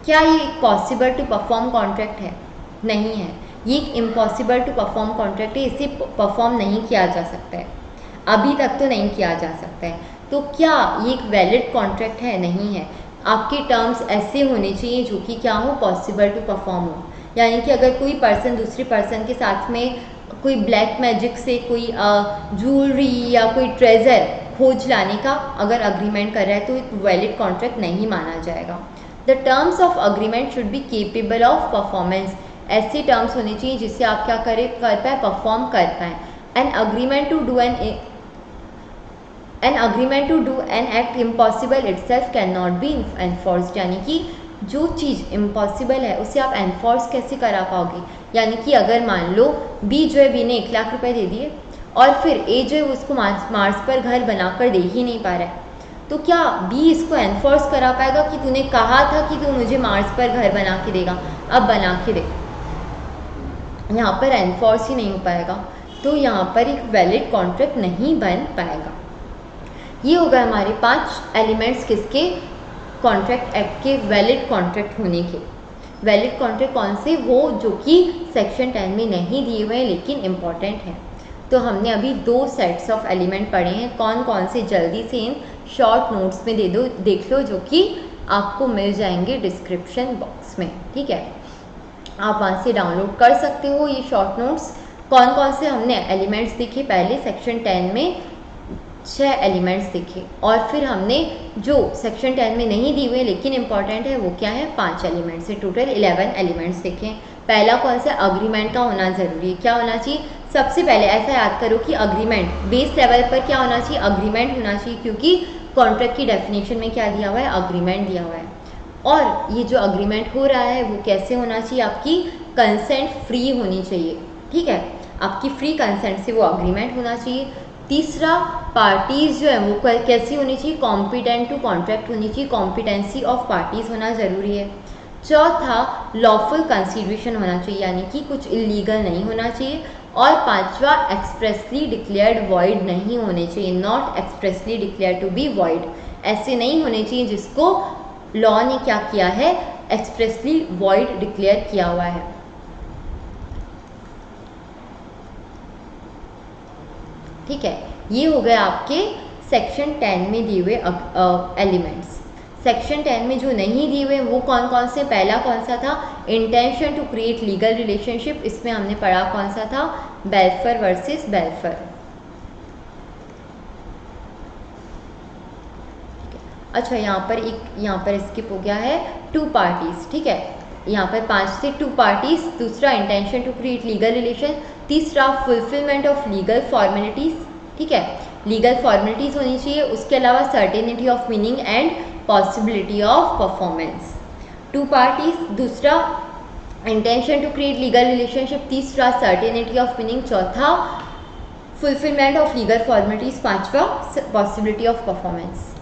क्या ये एक पॉसिबल टू परफॉर्म कॉन्ट्रैक्ट है? नहीं है। ये एक इम्पॉसिबल टू परफॉर्म कॉन्ट्रैक्ट है, इसे परफॉर्म नहीं किया जा सकता है, अभी तक तो नहीं किया जा सकता है। तो क्या ये एक वैलिड कॉन्ट्रैक्ट है? नहीं है। आपके टर्म्स ऐसे होने चाहिए जो कि क्या हो? पॉसिबल टू परफॉर्म हो, यानी कि अगर कोई पर्सन दूसरे पर्सन के साथ में कोई ब्लैक मैजिक से कोई ज्वेलरी या कोई ट्रेजर खोज लाने का अगर अग्रीमेंट कर रहा है तो एक वैलिड कॉन्ट्रैक्ट नहीं माना जाएगा। The terms of agreement should be capable of performance, ऐसे टर्म्स होने चाहिए जिससे आप क्या कर पाए? परफॉर्म कर पाए। An agreement to do an act impossible itself can not be enforced, यानी कि जो चीज़ इम्पॉसिबल है उसे आप एनफोर्स कैसे करा पाओगे? यानी कि अगर मान लो बी जो है, बी ने 1 लाख रुपए दे दिए और फिर ए जो है उसको मार्स पर घर बनाकर दे ही नहीं पा रहा है, तो क्या बी इसको एनफोर्स करा पाएगा कि तूने कहा था कि तू मुझे मार्स पर घर बना के देगा, अब बना के दे? यहाँ पर एनफोर्स ही नहीं हो पाएगा, तो यहाँ पर एक वैलिड कॉन्ट्रैक्ट नहीं बन पाएगा। ये होगा हमारे 5 एलिमेंट्स किसके, कॉन्ट्रैक्ट एक्ट के वैलिड कॉन्ट्रैक्ट होने के। वैलिड कॉन्ट्रैक्ट कौन से, वो जो कि सेक्शन 10 में नहीं दिए हुए हैं लेकिन इम्पॉर्टेंट हैं। तो हमने अभी 2 सेट्स ऑफ एलिमेंट पढ़े हैं, कौन कौन से जल्दी से इन शॉर्ट नोट्स में देख लो, जो कि आपको मिल जाएंगे डिस्क्रिप्शन बॉक्स में, ठीक है। आप वहाँ से डाउनलोड कर सकते हो ये शॉर्ट नोट्स। कौन कौन से हमने एलिमेंट्स देखे, पहले सेक्शन 10 में 6 एलिमेंट्स देखे, और फिर हमने जो सेक्शन 10 में नहीं दी हुए लेकिन इंपॉर्टेंट है वो क्या है, 5 एलिमेंट्स से टोटल 11 एलिमेंट्स देखे। पहला कौन सा, अग्रीमेंट का होना ज़रूरी है। क्या होना चाहिए, सबसे पहले ऐसा याद करो कि अग्रीमेंट बेस लेवल पर क्या होना चाहिए, अग्रीमेंट होना चाहिए, क्योंकि कॉन्ट्रैक्ट की डेफिनेशन में क्या दिया हुआ है, अग्रीमेंट दिया हुआ है। और ये जो अग्रीमेंट हो रहा है वो कैसे होना चाहिए, आपकी कंसेंट फ्री होनी चाहिए, ठीक है, आपकी फ्री कंसेंट से वो अग्रीमेंट होना चाहिए। तीसरा, पार्टीज़ जो है वो कैसी होनी चाहिए, कॉम्पिटेंट टू कॉन्ट्रैक्ट होनी चाहिए, कॉम्पिटेंसी ऑफ पार्टीज़ होना ज़रूरी है। चौथा, लॉफुल कंसिडरेशन होना चाहिए, यानी कि कुछ इलीगल नहीं होना चाहिए। और पांचवा, एक्सप्रेसली डिक्लेयर्ड वॉइड नहीं होने चाहिए, not expressly declared to be void, ऐसे नहीं होने चाहिए जिसको लॉ ने क्या किया है, एक्सप्रेसली वॉइड डिक्लेयर किया हुआ है, ठीक है। ये हो गए आपके सेक्शन 10 में दिए हुए एलिमेंट्स। सेक्शन 10 में जो नहीं दिए हुए वो कौन कौन से, पहला कौन सा था, intention to create legal relationship, इसमें हमने पढ़ा कौन सा था, बेल्फर वर्सेस बेल्फर। अच्छा, यहाँ पर स्किप हो गया है 2 पार्टीज, ठीक है। यहाँ पर 5 से 2 पार्टीज, दूसरा intention to create legal relation, तीसरा फुलफिलमेंट ऑफ लीगल फॉर्मेलिटीज, ठीक है, लीगल फॉर्मेलिटीज होनी चाहिए। उसके अलावा certainty of meaning and possibility of performance. 2 parties, दूसरा intention to create legal relationship, तीसरा सर्टेनिटी ऑफ मीनिंग, चौथा फुलफिलमेंट ऑफ लीगल फॉर्मेलिटीज, पांचवा पॉसिबिलिटी ऑफ परफॉर्मेंस।